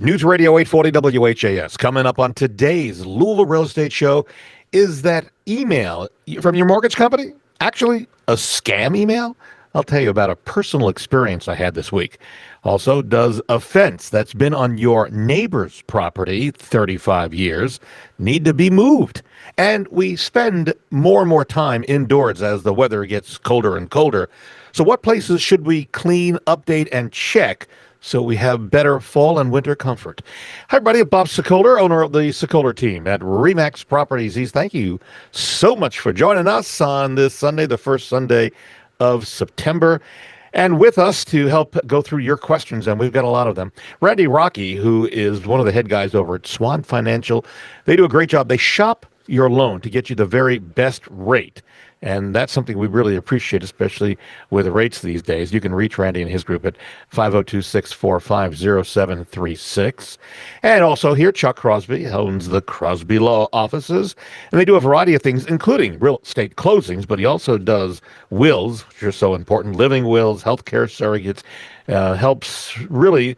News Radio 840 WHAS. Coming up on today's Louisville Real Estate Show is that email from your mortgage company actually a scam email? I'll tell you about a personal experience I had this week. Also, does a fence that's been on your neighbor's property 35 years need to be moved? And we spend more and more time indoors as the weather gets colder and colder. So what places should we clean, update, and check so we have better fall and winter comfort? Hi, everybody. Bob Sokoler, owner of the Sokoler team at Remax Properties East. Thank you so much for joining us on this Sunday, the first Sunday of September. And with us to help go through your questions, and we've got a lot of them, Randy Rocky, who is one of the head guys over at Swan Financial. They do a great job. They shop your loan to get you the very best rate. And that's something we really appreciate, especially with the rates these days. You can reach Randy and his group at 502-645-0736. And also here, Chuck Crosby owns the Crosby Law Offices. And they do a variety of things, including real estate closings, but he also does wills, which are so important, living wills, healthcare surrogates, helps really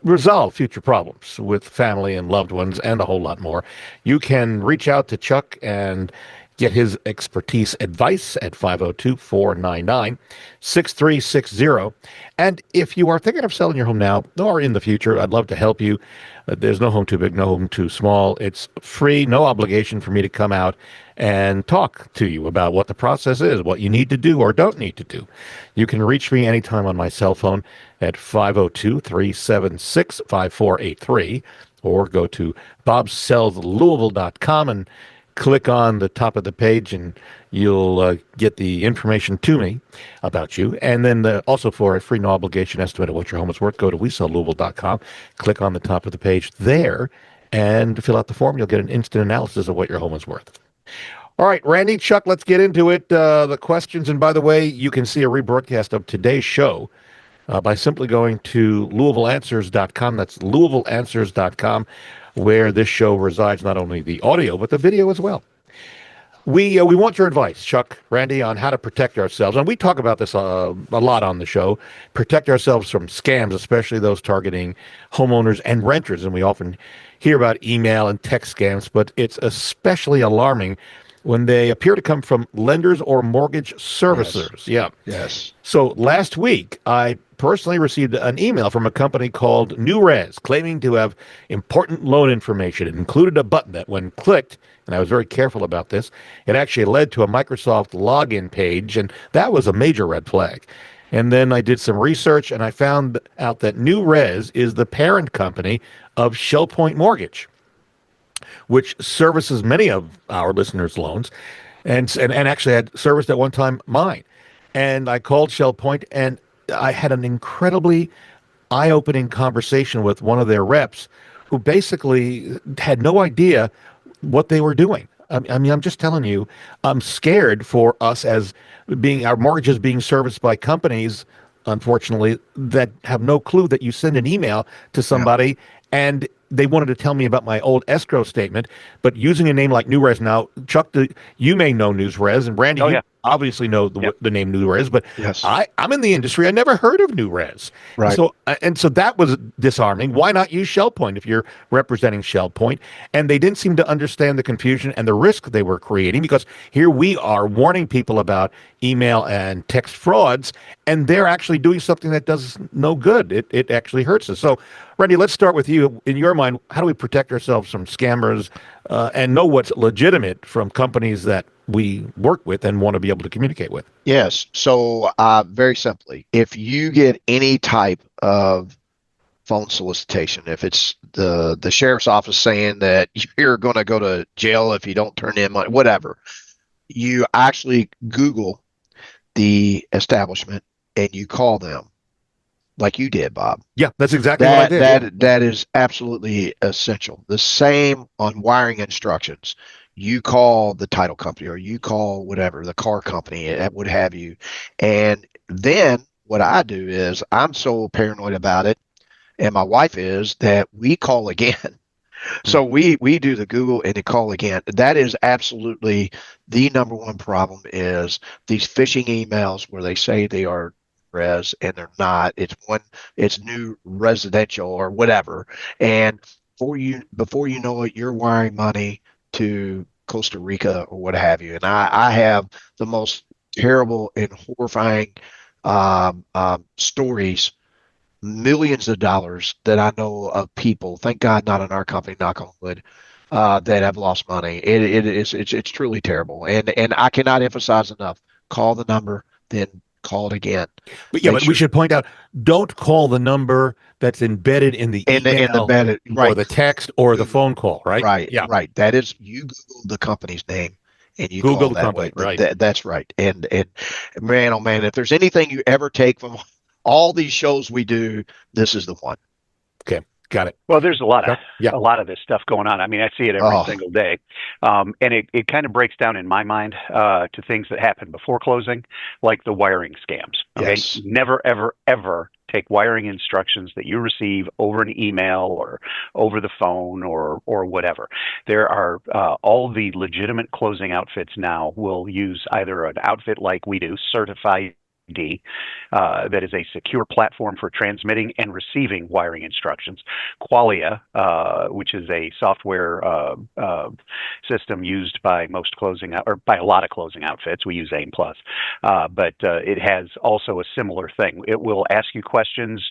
resolve future problems with family and loved ones and a whole lot more. You can reach out to Chuck and get his expertise advice at 502-499-6360. And if you are thinking of selling your home now or in the future, I'd love to help you. There's no home too big, no home too small. It's free, no obligation for me to come out and talk to you about what the process is, what you need to do or don't need to do. You can reach me anytime on my cell phone at 502-376-5483 or go to bobsellslouisville.com and click on the top of the page and you'll get the information to me about you. And then also for a free no obligation estimate of what your home is worth, go to WeSellLouisville.com, click on the top of the page there and fill out the form. You'll get an instant analysis of what your home is worth. All right, Randy, Chuck, let's get into it. The questions. And by the way, you can see a rebroadcast of today's show by simply going to LouisvilleAnswers.com. That's LouisvilleAnswers.com, where this show resides, not only the audio, but the video as well. We want your advice, Chuck, Randy, on how to protect ourselves. And we talk about this a lot on the show. Protect ourselves from scams, especially those targeting homeowners and renters. And we often hear about email and text scams, but it's especially alarming when they appear to come from lenders or mortgage servicers. Yes. Yeah. Yes. So last week, I personally received an email from a company called NewRez claiming to have important loan information. It included a button that when clicked, and I was very careful about this, it actually led to a Microsoft login page, and that was a major red flag. And then I did some research, and I found out that NewRez is the parent company of Shell Point Mortgage, which services many of our listeners' loans, and actually had serviced at one time mine. And I called Shell Point, and I had an incredibly eye-opening conversation with one of their reps who basically had no idea what they were doing. I mean, I'm just telling you, I'm scared for us as being our mortgages being serviced by companies, unfortunately, that have no clue that you send an email to somebody and they wanted to tell me about my old escrow statement, but using a name like NewRez. Now, Chuck, you may know NewRez, and Randy, you obviously know the name NewRez, but Yes. I'm in the industry. I never heard of NewRez. Right. So that was disarming. Why not use ShellPoint if you're representing ShellPoint? And they didn't seem to understand the confusion and the risk they were creating, because here we are warning people about email and text frauds, and they're actually doing something that does no good. It actually hurts us. So, Randy, let's start with you. In your mind, how do we protect ourselves from scammers and know what's legitimate from companies that we work with and want to be able to communicate with? Yes. So very simply, if you get any type of phone solicitation, if it's the sheriff's office saying that you're going to go to jail if you don't turn in money, whatever, you actually Google the establishment and you call them like you did, Bob. Yeah, that's exactly what I did. That is absolutely essential. The same on wiring instructions. You call the title company or you call whatever, the car company, what have you. And then what I do is I'm so paranoid about it, and my wife is, that we call again. So we do the Google and the call again. That is absolutely the number one problem, is these phishing emails where they say they are res and they're not. It's new residential or whatever. And before you know it, you're wiring money to Costa Rica or what have you. And I have the most terrible and horrifying stories, millions of dollars that I know of people. Thank God, not in our company, knock on wood, that have lost money. It's truly terrible, and I cannot emphasize enough. Call the number, then call it again. But yeah, Make but we sure should point out, don't call the number that's embedded in the in the email bed, or right? the text or the Google, phone call, right? right, Yeah. right. That is, you Google the company's name and you Google call the that way. company, right? That's right. And man, oh man, if there's anything you ever take from all these shows we do, this is the one. Okay. Got it. Well, there's Chuck? Yeah. a lot of this stuff going on. I mean, I see it every Oh, single day, and it kind of breaks down in my mind to things that happen before closing, like the wiring scams. Okay, yes, never, ever, ever take wiring instructions that you receive over an email or over the phone or whatever. There are all the legitimate closing outfits now will use either an outfit like we do, Certified D, that is a secure platform for transmitting and receiving wiring instructions. Qualia, which is a software system used by most or by a lot of closing outfits. We use AIM Plus, but it has also a similar thing. It will ask you questions.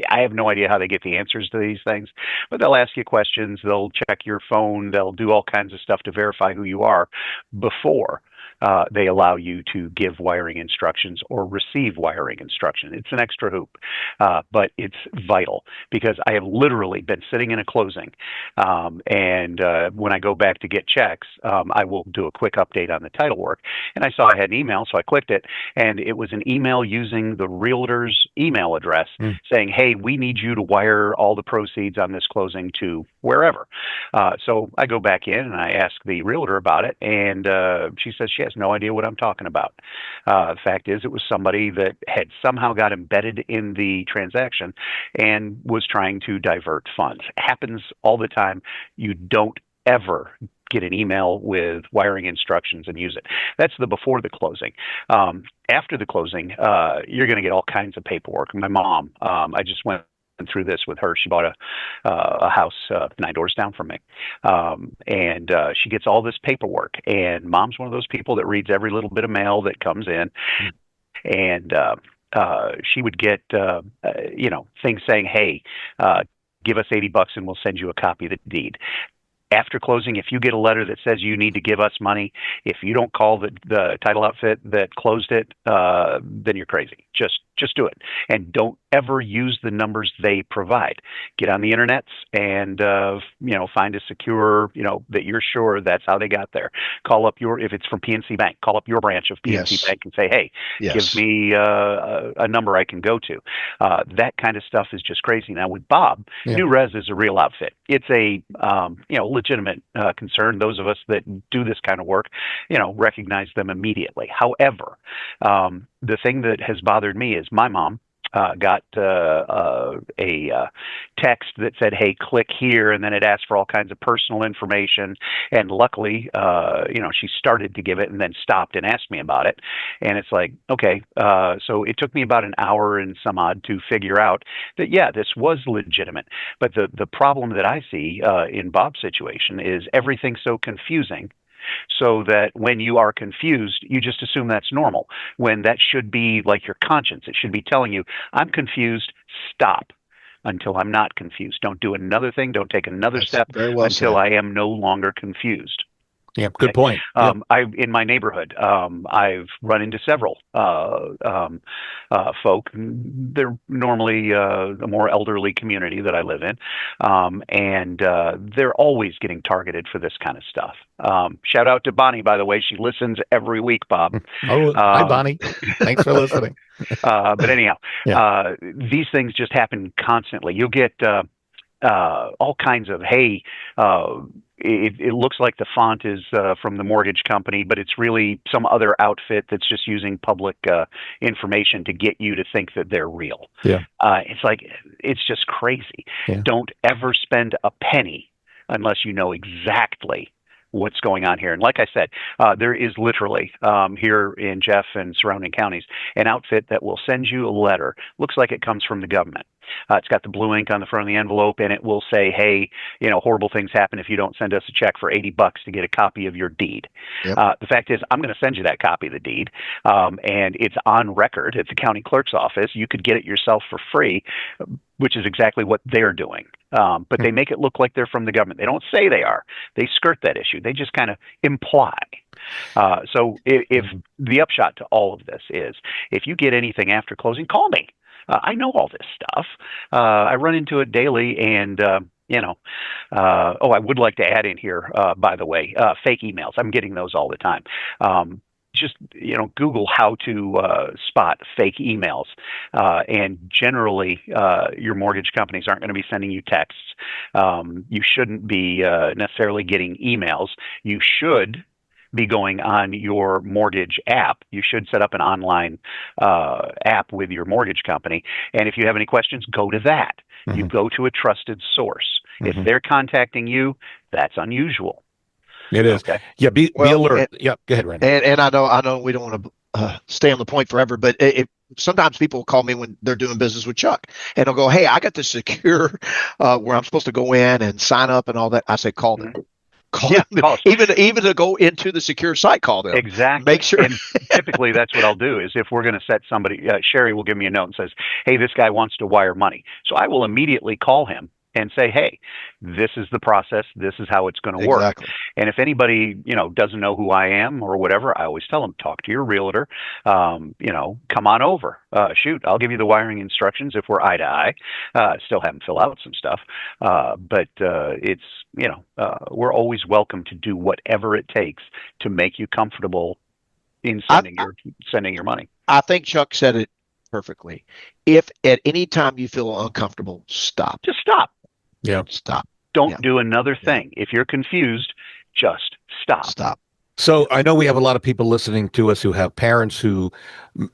I have no idea how they get the answers to these things, but they'll ask you questions. They'll check your phone. They'll do all kinds of stuff to verify who you are before they allow you to give wiring instructions or receive wiring instruction. It's an extra hoop, but it's vital because I have literally been sitting in a closing, and when I go back to get checks, I will do a quick update on the title work, and I saw I had an email, so I clicked it, and it was an email using the realtor's email address Mm. saying, "Hey, we need you to wire all the proceeds on this closing to wherever." So I go back in and I ask the realtor about it, and she says she has no idea what I'm talking about. The fact is, it was somebody that had somehow got embedded in the transaction and was trying to divert funds. It happens all the time. You don't ever get an email with wiring instructions and use it. That's the before the closing. After the closing, you're going to get all kinds of paperwork. My mom, I just went through this with her. She bought a house 9 doors down from me, and she gets all this paperwork. And mom's one of those people that reads every little bit of mail that comes in, and she would get things saying, "Hey, give us $80 and we'll send you a copy of the deed." After closing, if you get a letter that says you need to give us money, if you don't call the title outfit that closed it, then you're crazy. Just do it, and don't ever use the numbers they provide. Get on the internets and find a secure, that you're sure that's how they got there. Call up if it's from PNC Bank, call up your branch of PNC yes, Bank and say, "Hey, give yes, me a number I can go to." That kind of stuff is just crazy. Now with Bob, Yeah. New Res is a real outfit. It's a legitimate concern. Those of us that do this kind of work, recognize them immediately. However, the thing that has bothered me is my mom got a text that said, "Hey, click here," and then it asked for all kinds of personal information. And luckily, she started to give it and then stopped and asked me about it. And it's like, okay, so it took me about an hour and some odd to figure out that yeah, this was legitimate. But the problem that I see in Bob's situation is everything's so confusing so that when you are confused, you just assume that's normal, when that should be like your conscience. It should be telling you, I'm confused, stop until I'm not confused. Don't do another thing, don't take another that's step very well until said. I am no longer confused. Yeah. Good Okay. point. Yeah. In my neighborhood, I've run into several folk. They're normally a more elderly community that I live in, and they're always getting targeted for this kind of stuff. Shout out to Bonnie, by the way. She listens every week, Bob. Oh, hi, Um, Bonnie. Thanks for listening. but anyhow, Yeah. these things just happen constantly. You'll get all kinds of, hey, it looks like the font is from the mortgage company, but it's really some other outfit that's just using public information to get you to think that they're real. Yeah. It's like, it's just crazy. Yeah. Don't ever spend a penny unless you know exactly what's going on here. And like I said, there is literally here in Jeff and surrounding counties an outfit that will send you a letter. Looks like it comes from the government. It's got the blue ink on the front of the envelope, and it will say, "Hey, horrible things happen if you don't send us a check for $80 to get a copy of your deed." Yep. The fact is, I'm going to send you that copy of the deed, and it's on record at the county clerk's office. You could get it yourself for free, which is exactly what they're doing. But they make it look like they're from the government. They don't say they are. They skirt that issue. They just kind of imply. So if the upshot to all of this is, if you get anything after closing, call me. I know all this stuff. I run into it daily, and I would like to add in here, by the way, fake emails. I'm getting those all the time. Just Google how to spot fake emails, and generally your mortgage companies aren't going to be sending you texts. You shouldn't be necessarily getting emails. You should be going on your mortgage app. You should set up an online app with your mortgage company. And if you have any questions, go to that. Mm-hmm. You go to a trusted source. Mm-hmm. If they're contacting you, that's unusual. It is. Okay. Yeah, be alert. Yeah, go ahead, Randy. And I know we don't want to stay on the point forever, but sometimes people call me when they're doing business with Chuck, and they'll go, "Hey, I got this secure where I'm supposed to go in and sign up and all that." I say, "Call them." Mm-hmm. Call them. Even to go into the secure site, call them. Exactly. Make sure. And typically, that's what I'll do is if we're going to set somebody, Sherry will give me a note and says, "Hey, this guy wants to wire money." So I will immediately call him and say, "Hey, this is the process. This is how it's going to work." Exactly. And if anybody, doesn't know who I am or whatever, I always tell them, talk to your realtor. Come on over. Shoot, I'll give you the wiring instructions if we're eye to eye. Still have them fill out some stuff. But it's, we're always welcome to do whatever it takes to make you comfortable in sending your money. I think Chuck said it perfectly. If at any time you feel uncomfortable, stop. Just stop. Yeah. Stop. Don't do another thing. If you're confused, just stop. Stop. So I know we have a lot of people listening to us who have parents who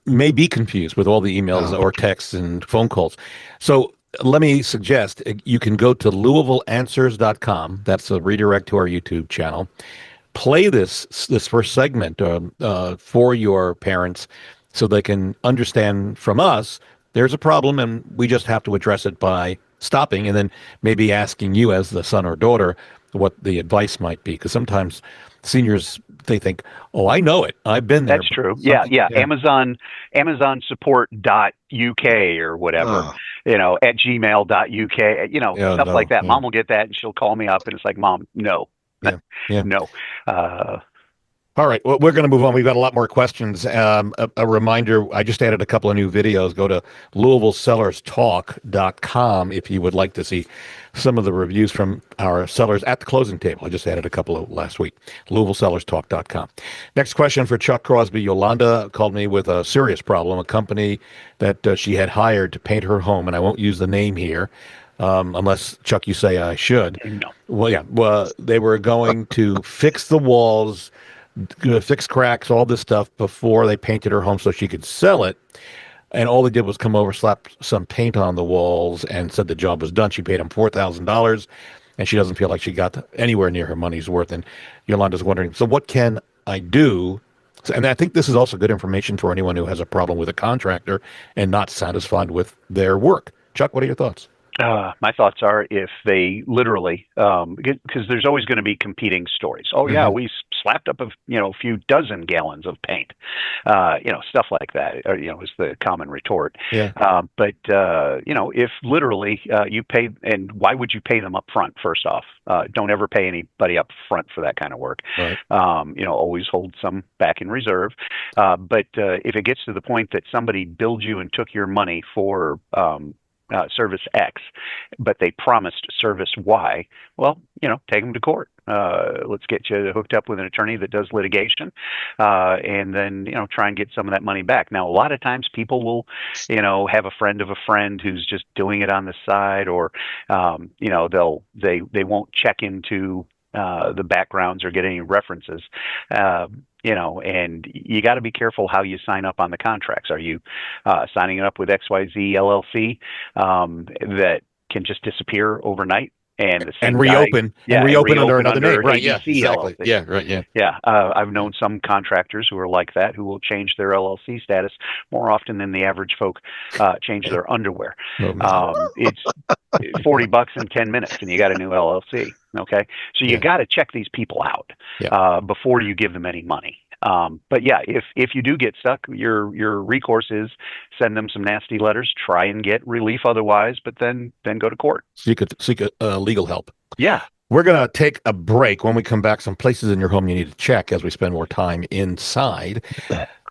may be confused with all the emails or texts and phone calls. So let me suggest you can go to LouisvilleAnswers.com. That's a redirect to our YouTube channel. Play this first segment for your parents so they can understand from us there's a problem and we just have to address it by stopping and then maybe asking you as the son or daughter what the advice might be. Because sometimes seniors, they think, "Oh, I know it. I've been there." That's true. Yeah. Amazon support.uk or whatever, at gmail.uk, stuff like that. Yeah. Mom will get that and she'll call me up and it's like, "Mom, no." Yeah. No. All right. Well, we're going to move on. We've got a lot more questions. A reminder, I just added a couple of new videos. Go to LouisvilleSellersTalk.com if you would like to see some of the reviews from our sellers at the closing table. I just added a couple of last week. LouisvilleSellersTalk.com. Next question for Chuck Crosby. Yolanda called me with a serious problem, a company that she had hired to paint her home, and I won't use the name here. Unless, Chuck, you say I should. No. Well, yeah. Well, they were going to fix the walls, fix cracks, all this stuff before they painted her home so she could sell it. And all they did was come over, slap some paint on the walls, and said the job was done. She paid them $4,000, and she doesn't feel like she got anywhere near her money's worth. And Yolanda's wondering, so what can I do? And I think this is also good information for anyone who has a problem with a contractor and not satisfied with their work. Chuck, what are your thoughts? My thoughts are if they literally, because there's always going to be competing stories. Oh yeah, we slapped up a few dozen gallons of paint, stuff like that. Or, is the common retort. Yeah. But if literally you pay, and why would you pay them up front? First off, don't ever pay anybody up front for that kind of work. Right. Always hold some back in reserve. But if it gets to the point that somebody billed you and took your money for service X, but they promised service Y, well, take them to court. Let's get you hooked up with an attorney that does litigation, and then, try and get some of that money back. Now, a lot of times people will, have a friend of a friend who's just doing it on the side, or, they won't check into the backgrounds or get any references. And you got to be careful how you sign up on the contracts. Are you signing it up with XYZ LLC that can just disappear overnight and the And same guy, reopen yeah, and reopen under reopen another name. under Right. Yeah, ABC exactly. LLC. Yeah, right. Yeah. Yeah, I've known some contractors who are like that, who will change their LLC status more often than the average folk change their underwear. Oh, man. It's $40 in 10 minutes, and you got a new LLC. Okay, so you Yeah. got to check these people out Yeah. before you give them any money. But yeah, if you do get stuck, your recourse is send them some nasty letters, try and get relief otherwise, but then go to court. Seek legal help. Yeah. We're going to take a break. When we come back, some places in your home you need to check as we spend more time inside.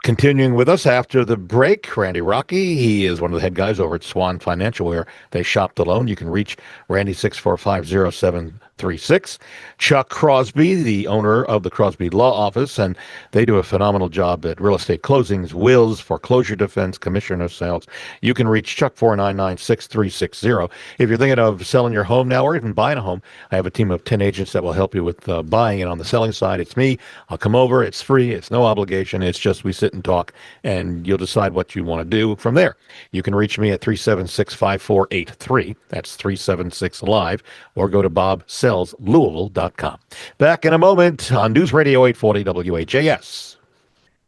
Continuing with us after the break, Randy Rocky. He is one of the head guys over at Swan Financial, where they shop the loan. You can reach Randy 645-0736. Chuck Crosby, the owner of the Crosby Law Office, and they do a phenomenal job at real estate closings, wills, foreclosure defense, commissioner sales. You can reach Chuck 499-6360. If you're thinking of selling your home now or even buying a home, I have a team of 10 agents that will help you with buying it. On the selling side, it's me. I'll come over. It's free. It's no obligation. It's just we sit and talk, and you'll decide what you want to do from there. You can reach me at 376-5483. That's 376-LIVE, or go to bobsellslouisville.com. Back in a moment on News Radio 840 WHAS.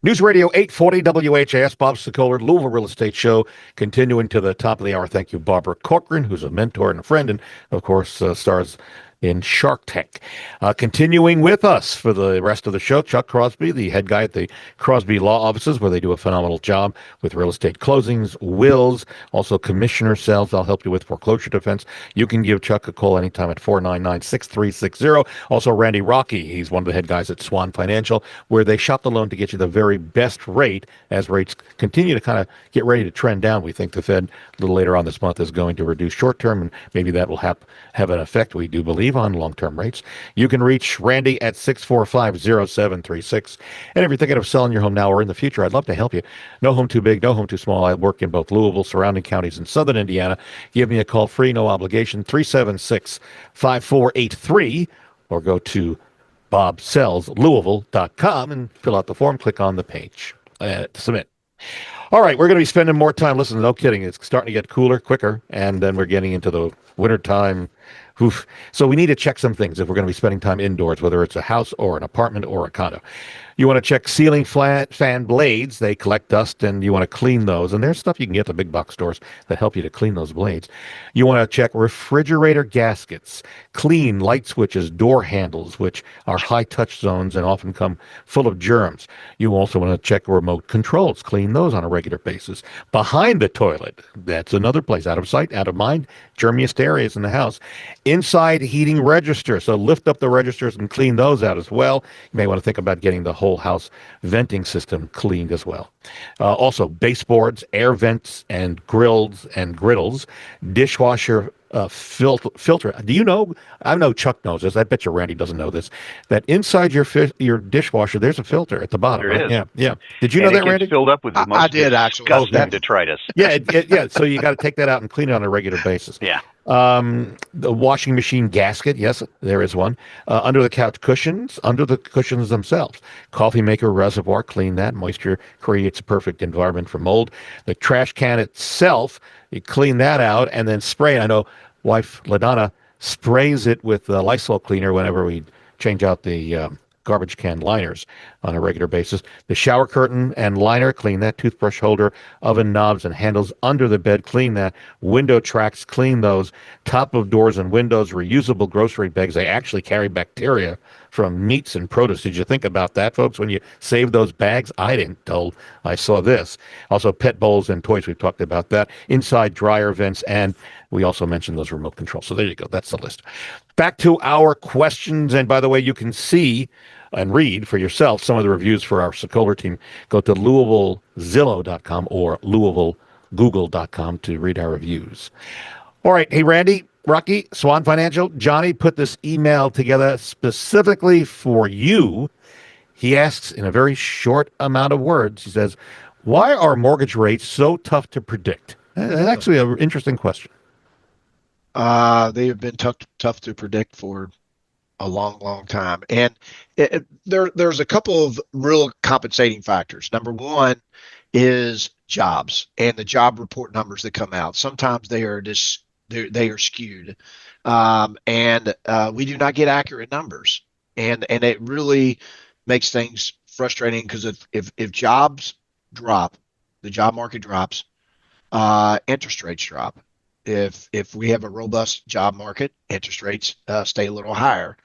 News Radio 840 WHAS, Bob Sokoler, Louisville Real Estate Show, continuing to the top of the hour. Thank you, Barbara Corcoran, who's a mentor and a friend, and, of course, stars in Shark Tank. Continuing with us for the rest of the show, Chuck Crosby, the head guy at the Crosby Law Offices, where they do a phenomenal job with real estate closings, wills, also commissioner sales. I'll help you with foreclosure defense. You can give Chuck a call anytime at 499-6360. Also, Randy Rocky, he's one of the head guys at Swan Financial, where they shop the loan to get you the very best rate as rates continue to kind of get ready to trend down. We think the Fed a little later on this month is going to reduce short-term, and maybe that will have an effect, we do believe, on long-term rates. You can reach Randy at 645-0736. And if you're thinking of selling your home now or in the future, I'd love to help you. No home too big, no home too small. I work in both Louisville, surrounding counties, and southern Indiana. Give me a call, free, no obligation, 376-5483, or go to bobsellslouisville.com and fill out the form. Click on the page. Submit. All right, we're going to be spending more time. Listen, no kidding. It's starting to get cooler, quicker, and then we're getting into the wintertime. Oof. So we need to check some things if we're going to be spending time indoors, whether it's a house or an apartment or a condo. You want to check ceiling fan blades. They collect dust, and you want to clean those. And there's stuff you can get at the big box stores that help you to clean those blades. You want to check refrigerator gaskets, clean light switches, door handles, which are high-touch zones and often come full of germs. You also want to check remote controls, clean those on a regular basis. Behind the toilet, that's another place, out of sight, out of mind, germiest areas in the house. Inside heating register, so lift up the registers and clean those out as well. You may want to think about getting the whole house venting system cleaned as well. Also, baseboards, air vents, and grills and griddles, dishwasher filter. Do you know? I know Chuck knows this. I bet you Randy doesn't know this. That inside your dishwasher, there's a filter at the bottom. There right? is. Yeah, yeah. Did you know And that, it Randy? gets filled up with the most I did, actually. disgusting detritus. Yeah, yeah. So you got to take that out and clean it on a regular basis. Yeah. The washing machine gasket, yes, there is one. Under the couch cushions, under the cushions themselves. Coffee maker reservoir, clean that. Moisture creates a perfect environment for mold. The trash can itself, you clean that out and then spray it. I know wife LaDonna sprays it with Lysol cleaner whenever we change out the garbage can liners on a regular basis. The shower curtain and liner, clean that. Toothbrush holder, oven knobs and handles under the bed, clean that. Window tracks, clean those. Top of doors and windows, reusable grocery bags. They actually carry bacteria from meats and produce. Did you think about that, folks, when you save those bags? I didn't till I saw this. Also, pet bowls and toys. We've talked about that. Inside dryer vents, and we also mentioned those remote controls. So there you go. That's the list. Back to our questions. And by the way, you can see and read for yourself some of the reviews for our Sokoler team. Go to LouisvilleZillow.com or LouisvilleGoogle.com to read our reviews. All right. Hey, Randy, Rocky, Swan Financial, Johnny put this email together specifically for you. He asks in a very short amount of words, he says, why are mortgage rates so tough to predict? That's actually an interesting question. They have been tough to predict for a long time. And there's a couple of real compensating factors. Number one is jobs and the job report numbers that come out. Sometimes they are just they are skewed, and we do not get accurate numbers, and it really makes things frustrating because if jobs drop, the job market drops, interest rates drop. If we have a robust job market, interest rates stay a little higher.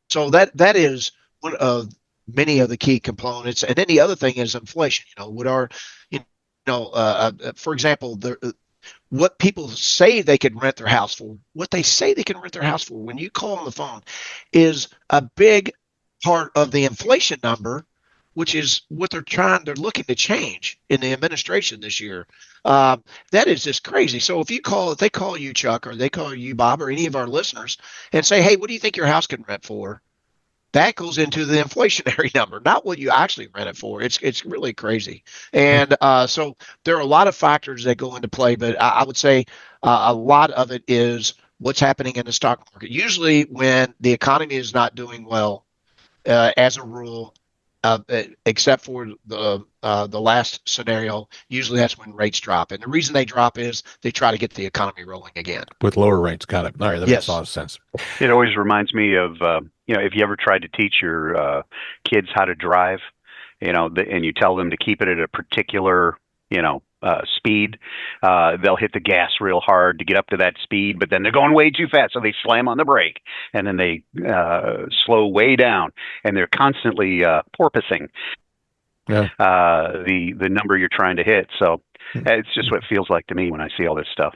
So that is one of many of the key components. And then the other thing is inflation. You for example, what people say they can rent their house for, what they say they can rent their house for when you call on the phone is a big part of the inflation number, which is what they're looking to change in the administration this year. That is just crazy. So if they call you, Chuck, or they call you, Bob, or any of our listeners and say, hey, what do you think your house can rent for? That goes into the inflationary number, not what you actually rent it for. It's really crazy, and so there are a lot of factors that go into play. But I would say a lot of it is what's happening in the stock market. Usually, when the economy is not doing well, as a rule, except for the last scenario, usually that's when rates drop. And the reason they drop is they try to get the economy rolling again. With lower rates. Got it. All right. That makes a lot Yes. of sense. It always reminds me of, if you ever tried to teach your kids how to drive, and you tell them to keep it at a particular, speed, they'll hit the gas real hard to get up to that speed, but then they're going way too fast, so they slam on the brake, and then they slow way down, and they're constantly porpoising Yeah. the number you're trying to hit. So it's just what it feels like to me when I see all this stuff.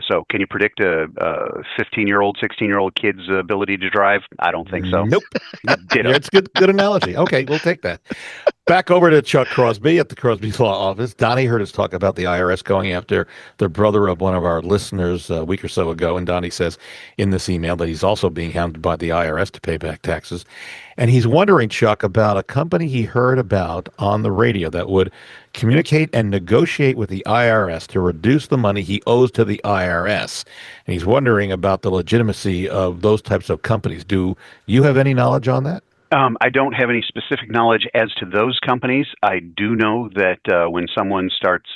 So can you predict a 15-year-old, 16-year-old kid's ability to drive? I don't think so. Nope. Ditto. Yeah, it's good analogy. Okay, we'll take that. Back over to Chuck Crosby at the Crosby Law Office. Donnie heard us talk about the IRS going after the brother of one of our listeners a week or so ago, and Donnie says in this email that he's also being hounded by the IRS to pay back taxes. And he's wondering, Chuck, about a company he heard about on the radio that would communicate and negotiate with the IRS to reduce the money he owes to the IRS. And he's wondering about the legitimacy of those types of companies. Do you have any knowledge on that? I don't have any specific knowledge as to those companies. I do know that when someone starts,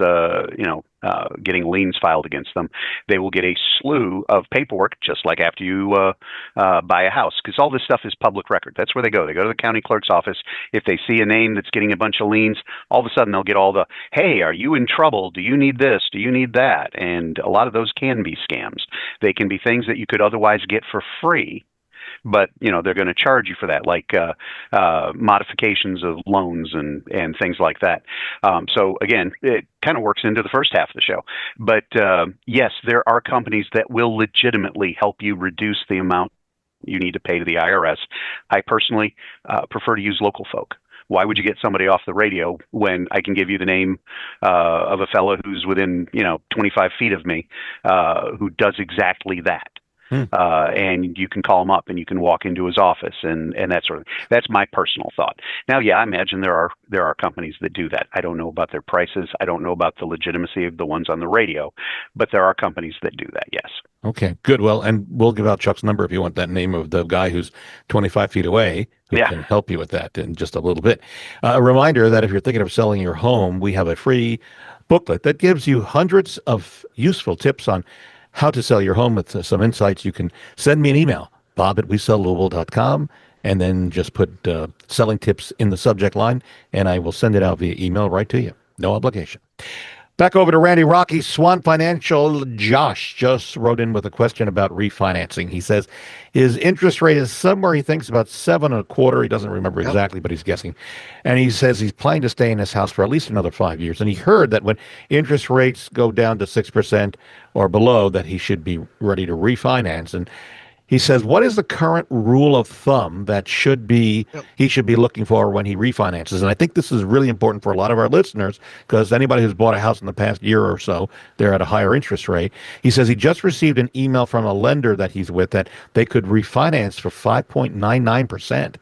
getting liens filed against them, they will get a slew of paperwork, just like after you buy a house, because all this stuff is public record. That's where they go. They go to the county clerk's office. If they see a name that's getting a bunch of liens, all of a sudden they'll get all the, hey, are you in trouble? Do you need this? Do you need that? And a lot of those can be scams. They can be things that you could otherwise get for free, but they're going to charge you for that, like modifications of loans and things like that. So again, it kind of works into the first half of the show. But yes, there are companies that will legitimately help you reduce the amount you need to pay to the IRS. I personally prefer to use local folk. Why would you get somebody off the radio when I can give you the name of a fellow who's within 25 feet of me who does exactly that? And you can call him up and you can walk into his office and that sort of thing. That's my personal thought. Now, yeah, I imagine there are companies that do that. I don't know about their prices. I don't know about the legitimacy of the ones on the radio, but there are companies that do that, yes. Okay, good. Well, and we'll give out Chuck's number if you want that name of the guy who's 25 feet away who can help you with that in just a little bit. A reminder that if you're thinking of selling your home, we have a free booklet that gives you hundreds of useful tips on how to sell your home with some insights. You can send me an email, bob@WeSellLouisville.com, and then just put selling tips in the subject line, and I will send it out via email right to you. No obligation. Back over to Randy Rocky, Swan Financial. Josh just wrote in with a question about refinancing. He says his interest rate is somewhere he thinks about 7.25. He doesn't remember exactly, but he's guessing. And he says he's planning to stay in his house for at least another 5 years. And he heard that when interest rates go down to 6% or below, that he should be ready to refinance. And he says, what is the current rule of thumb that he should be looking for when he refinances? And I think this is really important for a lot of our listeners, because anybody who's bought a house in the past year or so, they're at a higher interest rate. He says he just received an email from a lender that he's with that they could refinance for 5.99%.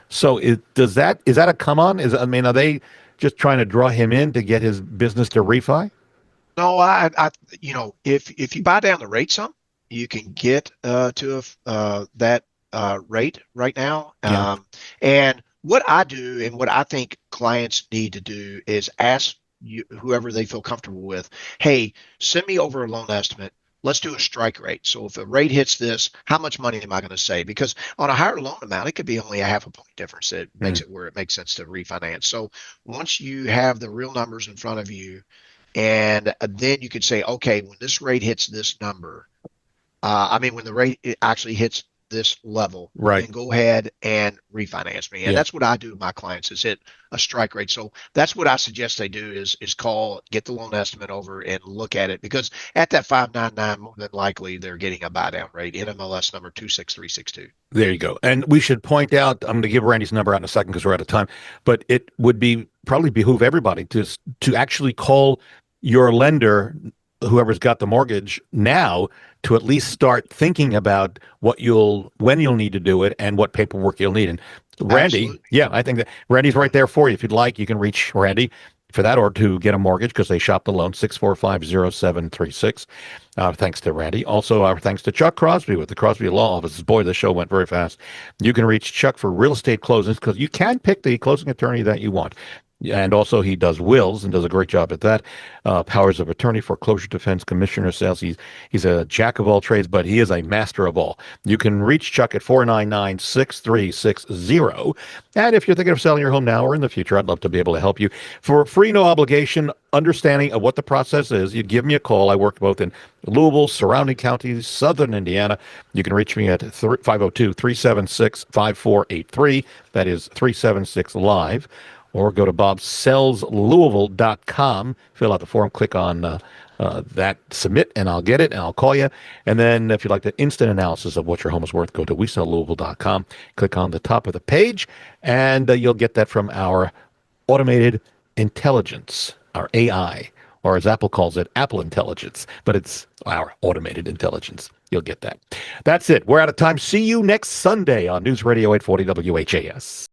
So is that a come on? Are they just trying to draw him in to get his business to refi? No, if you buy down the rate some, you can get to that rate right now. Yeah. And what I do and what I think clients need to do is ask whoever they feel comfortable with, hey, send me over a loan estimate. let's do a strike rate. So if a rate hits this, how much money am I going to save? Because on a higher loan amount, it could be only a half a point difference that makes it where it makes sense to refinance. So once you have the real numbers in front of you, and then you could say, okay, when this rate hits this number, when the rate actually hits this level, Right. then go ahead and refinance me. And Yeah. that's what I do with my clients is hit a strike rate. So that's what I suggest they do is call, get the loan estimate over and look at it, because at that 599, more than likely they're getting a buy down rate, NMLS number 26362. There you go. And we should point out, I'm going to give Randy's number out in a second because we're out of time, but it would be probably behoove everybody to actually call your lender, whoever's got the mortgage now, to at least start thinking about when you'll need to do it and what paperwork you'll need. And Randy, Absolutely. yeah, I think that Randy's right there for you. If you'd like, you can reach Randy for that or to get a mortgage because they shop the loan, 6450736. Thanks to Randy. Also, our thanks to Chuck Crosby with the Crosby Law Offices. Boy, the show went very fast. You can reach Chuck for real estate closings because you can pick the closing attorney that you want. And also, he does wills and does a great job at that. Powers of attorney, foreclosure defense, commissioner sales. He's a jack of all trades, but he is a master of all. You can reach Chuck at 499-6360. And if you're thinking of selling your home now or in the future, I'd love to be able to help you. For free, no obligation understanding of what the process is, you'd give me a call. I work both in Louisville, surrounding counties, southern Indiana. You can reach me at 502-376-5483. That is 376-LIVE. Or go to bobsellslouisville.com, fill out the form, click on that submit, and I'll get it, and I'll call you. And then if you'd like the instant analysis of what your home is worth, go to wesellouisville.com, click on the top of the page, and you'll get that from our automated intelligence, our AI, or as Apple calls it, Apple Intelligence, but it's our automated intelligence. You'll get that. That's it. We're out of time. See you next Sunday on News Radio 840 WHAS.